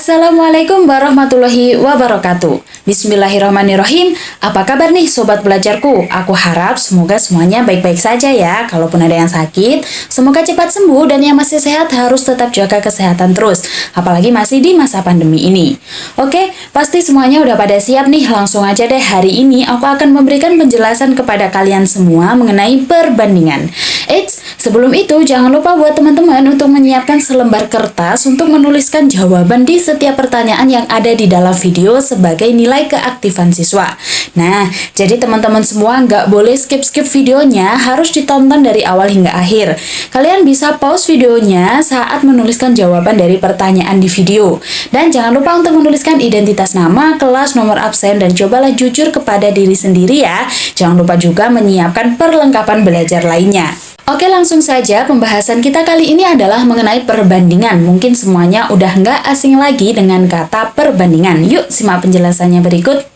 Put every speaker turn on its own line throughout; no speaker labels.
Assalamualaikum warahmatullahi wabarakatuh. Bismillahirrahmanirrahim. Apa kabar nih sobat belajarku? Aku harap semoga semuanya baik-baik saja ya. Kalaupun ada yang sakit, semoga cepat sembuh, dan yang masih sehat harus tetap jaga kesehatan terus. Apalagi masih di masa pandemi ini. Oke, pasti semuanya udah pada siap nih. Langsung aja deh, hari ini aku akan memberikan penjelasan kepada kalian semua mengenai perbandingan. Eits, sebelum itu jangan lupa buat teman-teman untuk menyiapkan selembar kertas untuk menuliskan jawaban di setiap pertanyaan yang ada di dalam video sebagai nilai keaktifan siswa. Nah, jadi teman-teman semua nggak boleh skip-skip videonya, harus ditonton dari awal hingga akhir. Kalian bisa pause videonya saat menuliskan jawaban dari pertanyaan di video. Dan jangan lupa untuk menuliskan identitas nama, kelas, nomor absen, dan cobalah jujur kepada diri sendiri ya. Jangan lupa juga menyiapkan perlengkapan belajar lainnya. Oke, langsung saja pembahasan kita kali ini adalah mengenai perbandingan. Mungkin semuanya udah nggak asing lagi dengan kata perbandingan. Yuk, simak penjelasannya berikut.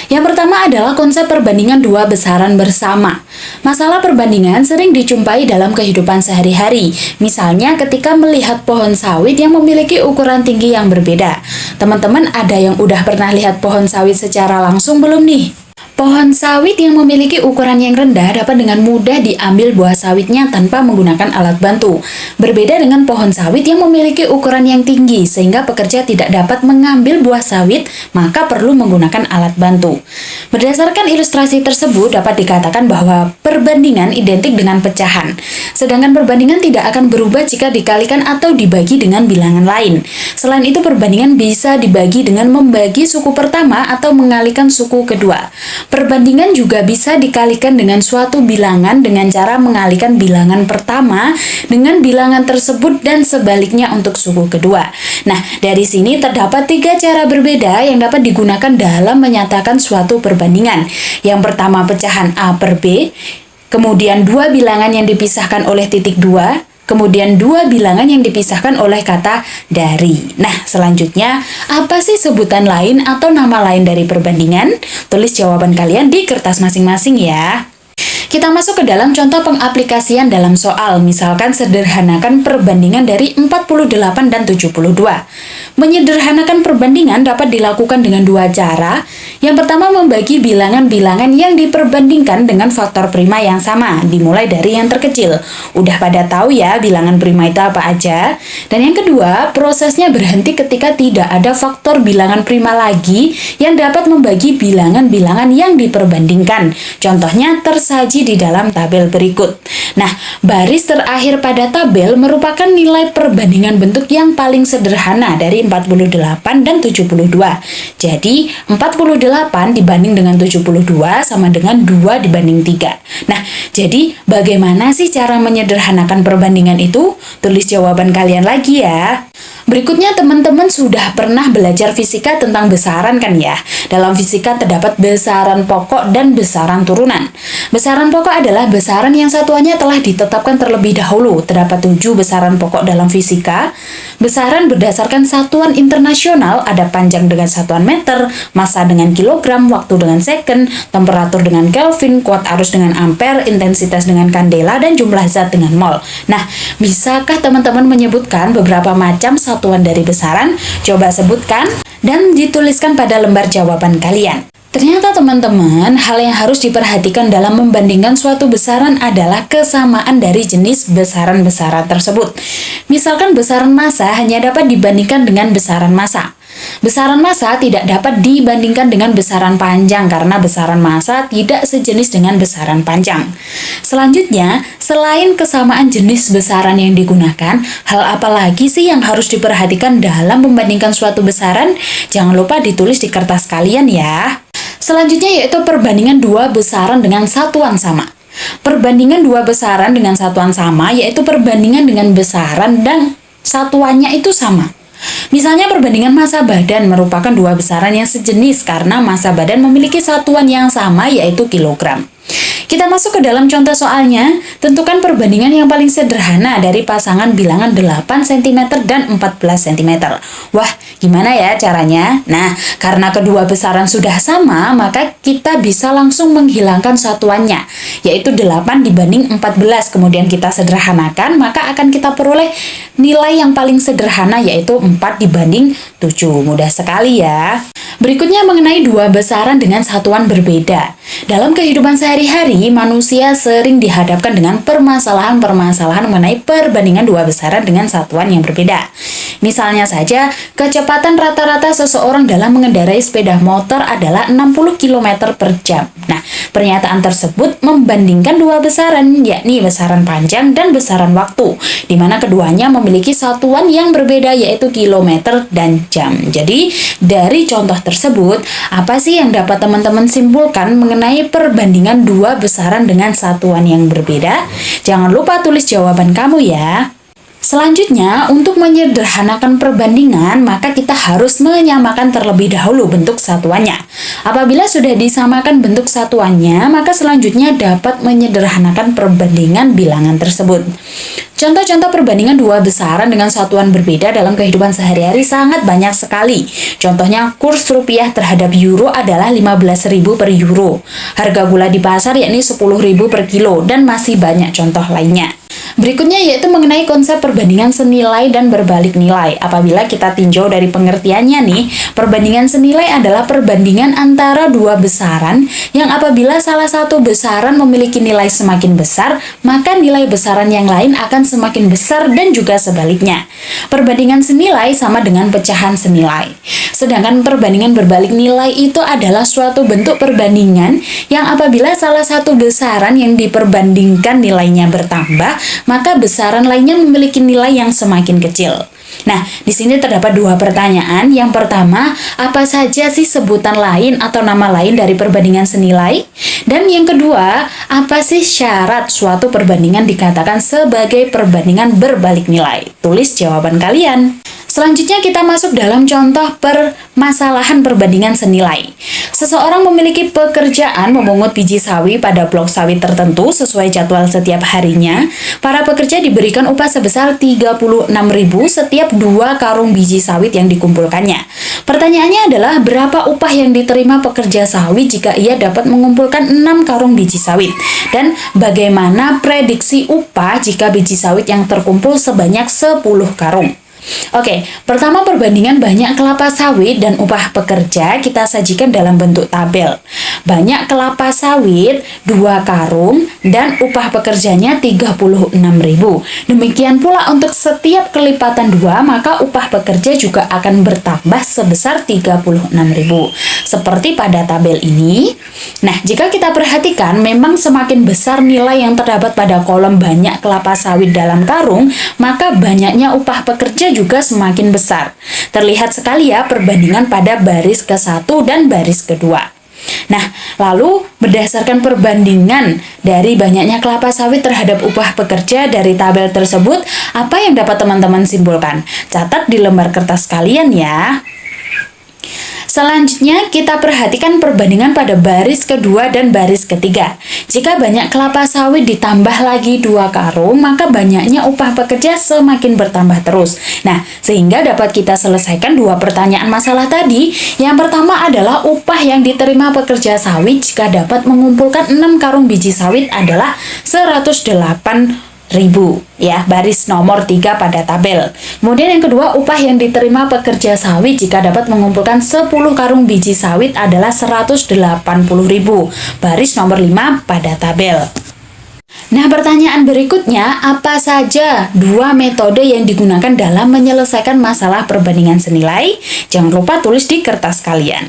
Yang pertama adalah konsep perbandingan dua besaran bersama. Masalah perbandingan sering dijumpai dalam kehidupan sehari-hari. Misalnya ketika melihat pohon sawit yang memiliki ukuran tinggi yang berbeda. Teman-teman ada yang udah pernah lihat pohon sawit secara langsung belum nih? Pohon sawit yang memiliki ukuran yang rendah dapat dengan mudah diambil buah sawitnya tanpa menggunakan alat bantu. Berbeda dengan pohon sawit yang memiliki ukuran yang tinggi, sehingga pekerja tidak dapat mengambil buah sawit, maka perlu menggunakan alat bantu. Berdasarkan ilustrasi tersebut, dapat dikatakan bahwa perbandingan identik dengan pecahan. Sedangkan perbandingan tidak akan berubah jika dikalikan atau dibagi dengan bilangan lain. Selain itu, perbandingan bisa dibagi dengan membagi suku pertama atau mengalikan suku kedua. Perbandingan juga bisa dikalikan dengan suatu bilangan dengan cara mengalikan bilangan pertama dengan bilangan tersebut dan sebaliknya untuk suku kedua. Nah, dari sini terdapat 3 cara berbeda yang dapat digunakan dalam menyatakan suatu perbandingan. Yang pertama pecahan A per B, kemudian 2 bilangan yang dipisahkan oleh titik 2, kemudian 2 bilangan yang dipisahkan oleh kata dari. Nah, selanjutnya, apa sih sebutan lain atau nama lain dari perbandingan? Tulis jawaban kalian di kertas masing-masing ya. Kita masuk ke dalam contoh pengaplikasian dalam soal. Misalkan sederhanakan perbandingan dari 48 dan 72. Menyederhanakan perbandingan dapat dilakukan dengan 2 cara. Yang pertama, membagi bilangan-bilangan yang diperbandingkan dengan faktor prima yang sama, dimulai dari yang terkecil. Udah pada tahu ya bilangan prima itu apa aja? Dan yang kedua, prosesnya berhenti ketika tidak ada faktor bilangan prima lagi yang dapat membagi bilangan-bilangan yang diperbandingkan. Contohnya tersaji di dalam tabel berikut. Nah, baris terakhir pada tabel merupakan nilai perbandingan bentuk yang paling sederhana dari 48 dan 72. Jadi, 48 dibanding dengan 72 sama dengan 2 dibanding 3. Nah, jadi bagaimana sih cara menyederhanakan perbandingan itu? Tulis jawaban kalian lagi ya. Berikutnya, teman-teman sudah pernah belajar fisika tentang besaran kan ya? Dalam fisika terdapat besaran pokok dan besaran turunan. Besaran pokok adalah besaran yang satuannya telah ditetapkan terlebih dahulu. Terdapat 7 besaran pokok dalam fisika. Besaran berdasarkan satuan internasional, ada panjang dengan satuan meter, massa dengan kilogram, waktu dengan second, temperatur dengan Kelvin, kuat arus dengan ampere, intensitas dengan kandela, dan jumlah zat dengan mol. Nah, bisakah teman-teman menyebutkan beberapa macam satuan dari besaran? Coba sebutkan dan dituliskan pada lembar jawaban kalian. Ternyata teman-teman, hal yang harus diperhatikan dalam membandingkan suatu besaran adalah kesamaan dari jenis besaran-besaran tersebut. Misalkan besaran massa hanya dapat dibandingkan dengan besaran massa. Besaran massa tidak dapat dibandingkan dengan besaran panjang karena besaran massa tidak sejenis dengan besaran panjang. Selanjutnya, selain kesamaan jenis besaran yang digunakan, hal apa lagi sih yang harus diperhatikan dalam membandingkan suatu besaran? Jangan lupa ditulis di kertas kalian ya. Selanjutnya yaitu perbandingan 2 besaran dengan satuan sama. Perbandingan 2 besaran dengan satuan sama yaitu perbandingan dengan besaran dan satuannya itu sama. Misalnya perbandingan massa badan merupakan 2 besaran yang sejenis karena massa badan memiliki satuan yang sama yaitu kilogram. Kita masuk ke dalam contoh soalnya. Tentukan perbandingan yang paling sederhana dari pasangan bilangan 8 cm dan 14 cm. Wah, gimana ya caranya? Nah, karena kedua besaran sudah sama, maka kita bisa langsung menghilangkan satuannya, yaitu 8 dibanding 14. Kemudian kita sederhanakan, maka akan kita peroleh nilai yang paling sederhana, yaitu 4 dibanding 7. Mudah sekali ya. Berikutnya mengenai dua besaran dengan satuan berbeda. Dalam kehidupan sehari-hari, manusia sering dihadapkan dengan permasalahan-permasalahan mengenai perbandingan dua besaran dengan satuan yang berbeda. Misalnya saja, kecepatan rata-rata seseorang dalam mengendarai sepeda motor adalah 60 km per jam. Nah, pernyataan tersebut membandingkan dua besaran, yakni besaran panjang dan besaran waktu, di mana keduanya memiliki satuan yang berbeda, yaitu kilometer dan jam. Jadi, dari contoh tersebut, apa sih yang dapat teman-teman simpulkan mengenai perbandingan dua besaran dengan satuan yang berbeda? Jangan lupa tulis jawaban kamu ya. Selanjutnya, untuk menyederhanakan perbandingan, maka kita harus menyamakan terlebih dahulu bentuk satuannya. Apabila sudah disamakan bentuk satuannya, maka selanjutnya dapat menyederhanakan perbandingan bilangan tersebut. Contoh-contoh perbandingan dua besaran dengan satuan berbeda dalam kehidupan sehari-hari sangat banyak sekali. Contohnya, kurs rupiah terhadap euro adalah 15.000 per euro. Harga gula di pasar yakni 10.000 per kilo, dan masih banyak contoh lainnya. Berikutnya yaitu mengenai konsep perbandingan senilai dan berbalik nilai. Apabila kita tinjau dari pengertiannya nih, perbandingan senilai adalah perbandingan antara dua besaran yang apabila salah satu besaran memiliki nilai semakin besar, maka nilai besaran yang lain akan semakin besar dan juga sebaliknya. Perbandingan senilai sama dengan pecahan senilai. Sedangkan perbandingan berbalik nilai itu adalah suatu bentuk perbandingan yang apabila salah satu besaran yang diperbandingkan nilainya bertambah, maka besaran lainnya memiliki nilai yang semakin kecil. Nah, di sini terdapat dua pertanyaan. Yang pertama, apa saja sih sebutan lain atau nama lain dari perbandingan senilai? Dan yang kedua, apa sih syarat suatu perbandingan dikatakan sebagai perbandingan berbalik nilai? Tulis jawaban kalian. Selanjutnya kita masuk dalam contoh permasalahan perbandingan senilai. Seseorang memiliki pekerjaan memungut biji sawi pada blok sawit tertentu sesuai jadwal setiap harinya. Para pekerja diberikan upah sebesar 36.000 setiap 2 karung biji sawit yang dikumpulkannya. Pertanyaannya adalah berapa upah yang diterima pekerja sawit jika ia dapat mengumpulkan 6 karung biji sawit? Dan bagaimana prediksi upah jika biji sawit yang terkumpul sebanyak 10 karung? Oke, pertama perbandingan banyak kelapa sawit dan upah pekerja kita sajikan dalam bentuk tabel. Banyak kelapa sawit 2 karung dan upah pekerjanya 36.000. Demikian pula untuk setiap kelipatan 2, maka upah pekerja juga akan bertambah sebesar 36.000. Seperti pada tabel ini. Nah, jika kita perhatikan, memang semakin besar nilai yang terdapat pada kolom banyak kelapa sawit dalam karung, maka banyaknya upah pekerja juga semakin besar. Terlihat sekali ya perbandingan pada baris ke-1 dan baris kedua. Nah, lalu berdasarkan perbandingan dari banyaknya kelapa sawit terhadap upah pekerja dari tabel tersebut, apa yang dapat teman-teman simpulkan? Catat di lembar kertas kalian ya. Selanjutnya, kita perhatikan perbandingan pada baris kedua dan baris ketiga. Jika banyak kelapa sawit ditambah lagi 2 karung, maka banyaknya upah pekerja semakin bertambah terus. Nah, sehingga dapat kita selesaikan dua pertanyaan masalah tadi. Yang pertama adalah upah yang diterima pekerja sawit jika dapat mengumpulkan 6 karung biji sawit adalah 108.000 ya, baris nomor 3 pada tabel. Kemudian yang kedua, upah yang diterima pekerja sawit jika dapat mengumpulkan 10 karung biji sawit adalah 180.000, baris nomor 5 pada tabel. Nah, pertanyaan berikutnya, apa saja dua metode yang digunakan dalam menyelesaikan masalah perbandingan senilai? Jangan lupa tulis di kertas kalian.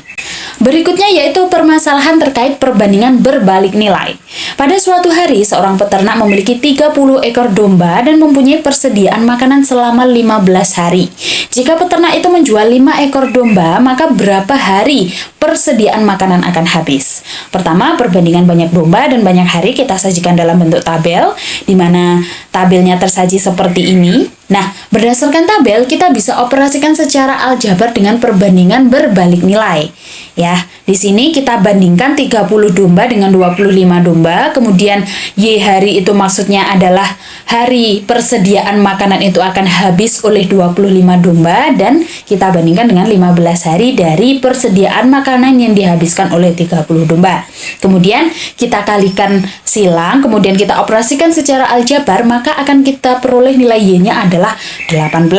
Berikutnya yaitu permasalahan terkait perbandingan berbalik nilai. Pada suatu hari, seorang peternak memiliki 30 ekor domba dan mempunyai persediaan makanan selama 15 hari. Jika peternak itu menjual 5 ekor domba, maka berapa hari persediaan makanan akan habis? Pertama, perbandingan banyak domba dan banyak hari kita sajikan dalam bentuk tabel, di mana tabelnya tersaji seperti ini. Nah, berdasarkan tabel, kita bisa operasikan secara aljabar dengan perbandingan berbalik nilai. Ya, di sini kita bandingkan 30 domba dengan 25 domba, kemudian Y hari itu maksudnya adalah hari persediaan makanan itu akan habis oleh 25 domba, dan kita bandingkan dengan 15 hari dari persediaan makanan yang dihabiskan oleh 30 domba. Kemudian kita kalikan silang, kemudian kita operasikan secara aljabar, maka akan kita peroleh nilai Y-nya adalah adalah 18.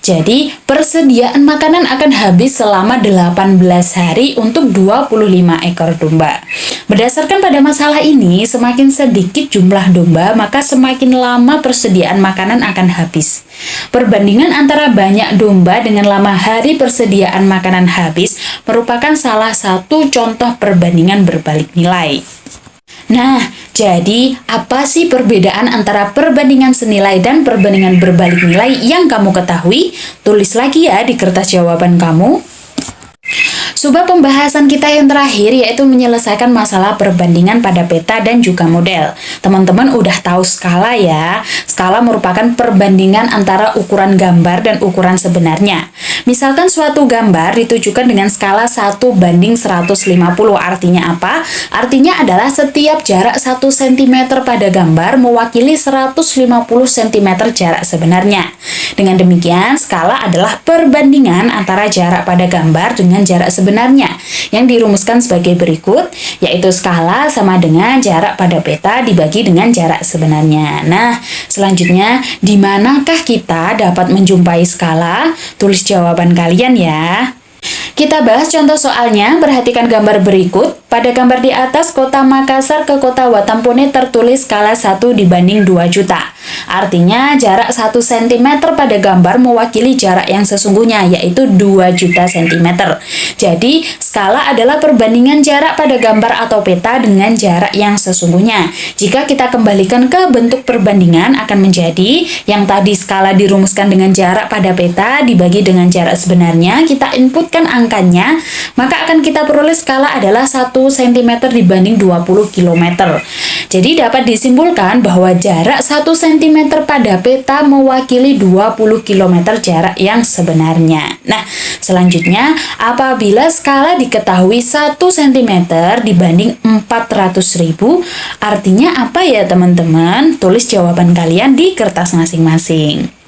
Jadi, persediaan makanan akan habis selama 18 hari untuk 25 ekor domba. Berdasarkan pada masalah ini, semakin sedikit jumlah domba, maka semakin lama persediaan makanan akan habis. Perbandingan antara banyak domba dengan lama hari persediaan makanan habis merupakan salah satu contoh perbandingan berbalik nilai. Nah, jadi apa sih perbedaan antara perbandingan senilai dan perbandingan berbalik nilai yang kamu ketahui? Tulis lagi ya di kertas jawaban kamu. Subbab pembahasan kita yang terakhir yaitu menyelesaikan masalah perbandingan pada peta dan juga model. Teman-teman udah tahu skala ya. Skala merupakan perbandingan antara ukuran gambar dan ukuran sebenarnya. Misalkan suatu gambar ditujukan dengan skala 1:150. Artinya apa? Artinya adalah setiap jarak 1 cm pada gambar mewakili 150 cm jarak sebenarnya. Dengan demikian, skala adalah perbandingan antara jarak pada gambar dengan jarak sebenarnya yang dirumuskan sebagai berikut, yaitu skala sama dengan jarak pada peta dibagi dengan jarak sebenarnya. Nah, selanjutnya, di manakah kita dapat menjumpai skala? Tulis jawaban kalian ya. Kita bahas contoh soalnya, perhatikan gambar berikut. Pada gambar di atas, kota Makassar ke kota Watampone tertulis skala 1:2 juta. Artinya, jarak 1 cm pada gambar mewakili jarak yang sesungguhnya, yaitu 2 juta cm. Jadi, skala adalah perbandingan jarak pada gambar atau peta dengan jarak yang sesungguhnya. Jika kita kembalikan ke bentuk perbandingan, akan menjadi yang tadi skala dirumuskan dengan jarak pada peta dibagi dengan jarak sebenarnya, kita inputkan angkanya, maka akan kita peroleh skala adalah 1 cm dibanding 20 km. Jadi dapat disimpulkan bahwa jarak 1 cm pada peta mewakili 20 km jarak yang sebenarnya. Nah, selanjutnya apabila skala diketahui 1 cm dibanding 400.000, artinya apa ya teman-teman? Tulis jawaban kalian di kertas masing-masing.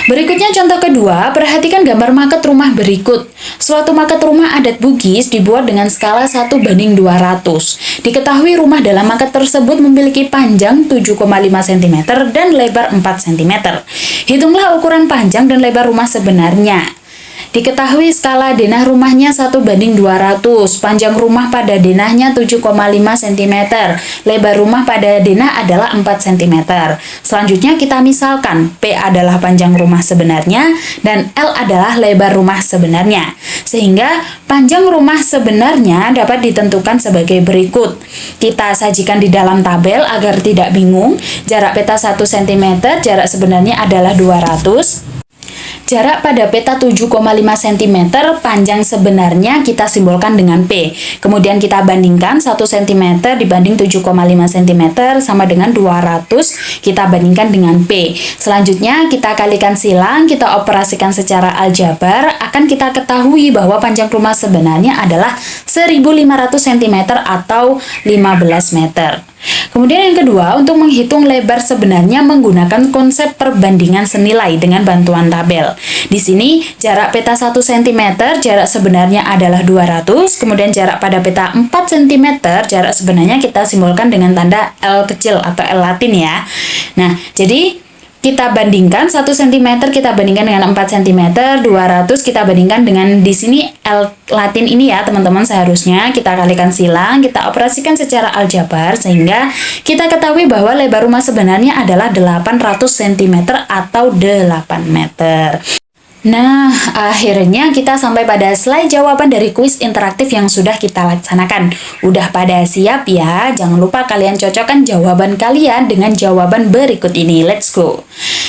Berikutnya contoh kedua, perhatikan gambar maket rumah berikut. Suatu maket rumah adat Bugis dibuat dengan skala 1:200. Diketahui rumah dalam maket tersebut memiliki panjang 7,5 cm dan lebar 4 cm. Hitunglah ukuran panjang dan lebar rumah sebenarnya. Diketahui skala denah rumahnya 1:200, panjang rumah pada denahnya 7,5 cm, lebar rumah pada denah adalah 4 cm. Selanjutnya kita misalkan, P adalah panjang rumah sebenarnya dan L adalah lebar rumah sebenarnya. Sehingga panjang rumah sebenarnya dapat ditentukan sebagai berikut. Kita sajikan di dalam tabel agar tidak bingung. Jarak peta 1 cm, jarak sebenarnya adalah 200. Jarak pada peta 7,5 cm, panjang sebenarnya kita simbolkan dengan P. Kemudian kita bandingkan 1 cm dibanding 7,5 cm sama dengan 200, kita bandingkan dengan P. Selanjutnya kita kalikan silang, kita operasikan secara aljabar, akan kita ketahui bahwa panjang rumah sebenarnya adalah 1.500 cm atau 15 meter. Kemudian yang kedua, untuk menghitung lebar sebenarnya menggunakan konsep perbandingan senilai dengan bantuan tabel. Di sini jarak peta 1 cm, jarak sebenarnya adalah 200, kemudian jarak pada peta 4 cm, jarak sebenarnya kita simbolkan dengan tanda L kecil atau L latin ya. Nah, jadi kita bandingkan 1 cm, kita bandingkan dengan 4 cm, 200 kita bandingkan dengan di sini L latin ini ya teman-teman, seharusnya kita kalikan silang, kita operasikan secara aljabar sehingga kita ketahui bahwa lebar rumah sebenarnya adalah 800 cm atau 8 meter. Nah, akhirnya kita sampai pada slide jawaban dari kuis interaktif yang sudah kita laksanakan. Udah pada siap ya? Jangan lupa kalian cocokkan jawaban kalian dengan jawaban berikut ini. Let's go!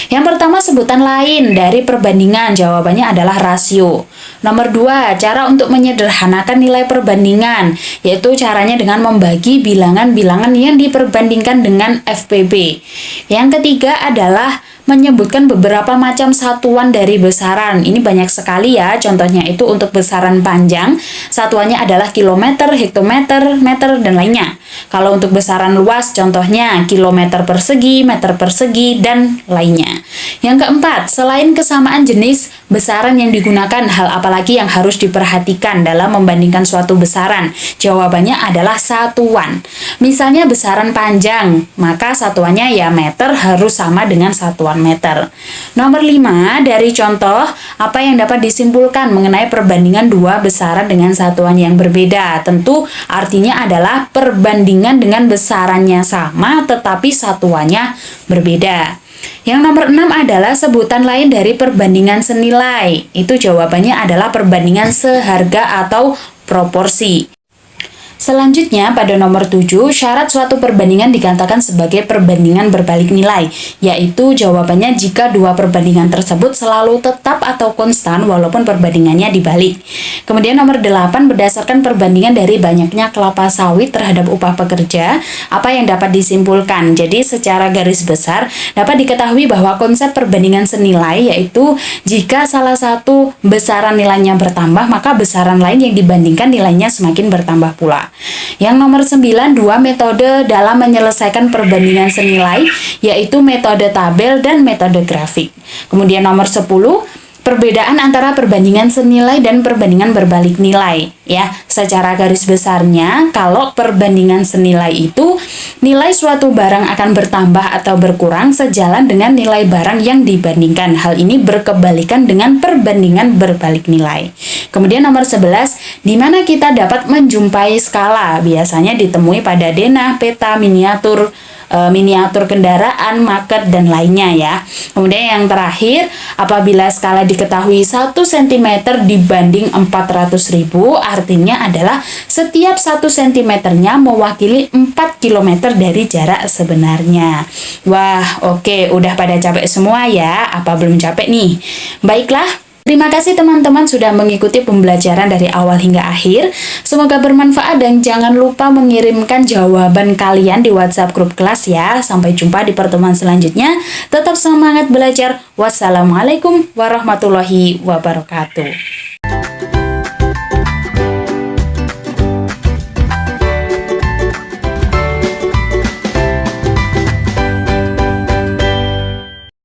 Yang pertama, sebutan lain dari perbandingan. Jawabannya adalah rasio. Nomor 2, cara untuk menyederhanakan nilai perbandingan, yaitu caranya dengan membagi bilangan-bilangan yang diperbandingkan dengan FPB. Yang ketiga adalah menyebutkan beberapa macam satuan dari besaran. Ini banyak sekali ya, contohnya itu untuk besaran panjang, satuannya adalah kilometer, hektometer, meter, dan lainnya. Kalau untuk besaran luas, contohnya kilometer persegi, meter persegi, dan lainnya. Yang keempat, selain kesamaan jenis besaran yang digunakan, hal apalagi yang harus diperhatikan dalam membandingkan suatu besaran? Jawabannya adalah satuan. Misalnya besaran panjang, maka satuannya ya meter harus sama dengan satuan meter. Nomor 5, dari contoh, apa yang dapat disimpulkan mengenai perbandingan dua besaran dengan satuan yang berbeda? Tentu artinya adalah perbandingan dengan besarannya sama tetapi satuannya berbeda. Yang nomor 6 adalah sebutan lain dari perbandingan senilai. Itu jawabannya adalah perbandingan seharga atau proporsi. Selanjutnya, pada nomor 7, syarat suatu perbandingan dikatakan sebagai perbandingan berbalik nilai, yaitu jawabannya jika dua perbandingan tersebut selalu tetap atau konstan walaupun perbandingannya dibalik. Kemudian nomor 8, berdasarkan perbandingan dari banyaknya kelapa sawit terhadap upah pekerja, apa yang dapat disimpulkan? Jadi, secara garis besar, dapat diketahui bahwa konsep perbandingan senilai yaitu jika salah satu besaran nilainya bertambah, maka besaran lain yang dibandingkan nilainya semakin bertambah pula. Yang nomor 9, dua metode dalam menyelesaikan perbandingan senilai, yaitu metode tabel dan metode grafik. Kemudian nomor 10, perbedaan antara perbandingan senilai dan perbandingan berbalik nilai. Ya, secara garis besarnya, kalau perbandingan senilai itu nilai suatu barang akan bertambah atau berkurang sejalan dengan nilai barang yang dibandingkan. Hal ini berkebalikan dengan perbandingan berbalik nilai. Kemudian nomor 11, di mana kita dapat menjumpai skala. Biasanya ditemui pada denah, peta, miniatur kendaraan, market, dan lainnya ya. Kemudian yang terakhir, apabila skala diketahui 1 cm dibanding 400.000, artinya adalah setiap 1 cm-nya mewakili 4 km dari jarak sebenarnya. Wah, oke, udah pada capek semua ya? Apa belum capek nih? Baiklah, terima kasih teman-teman sudah mengikuti pembelajaran dari awal hingga akhir. Semoga bermanfaat dan jangan lupa mengirimkan jawaban kalian di WhatsApp grup kelas ya. Sampai jumpa di pertemuan selanjutnya. Tetap semangat belajar. Wassalamualaikum warahmatullahi wabarakatuh.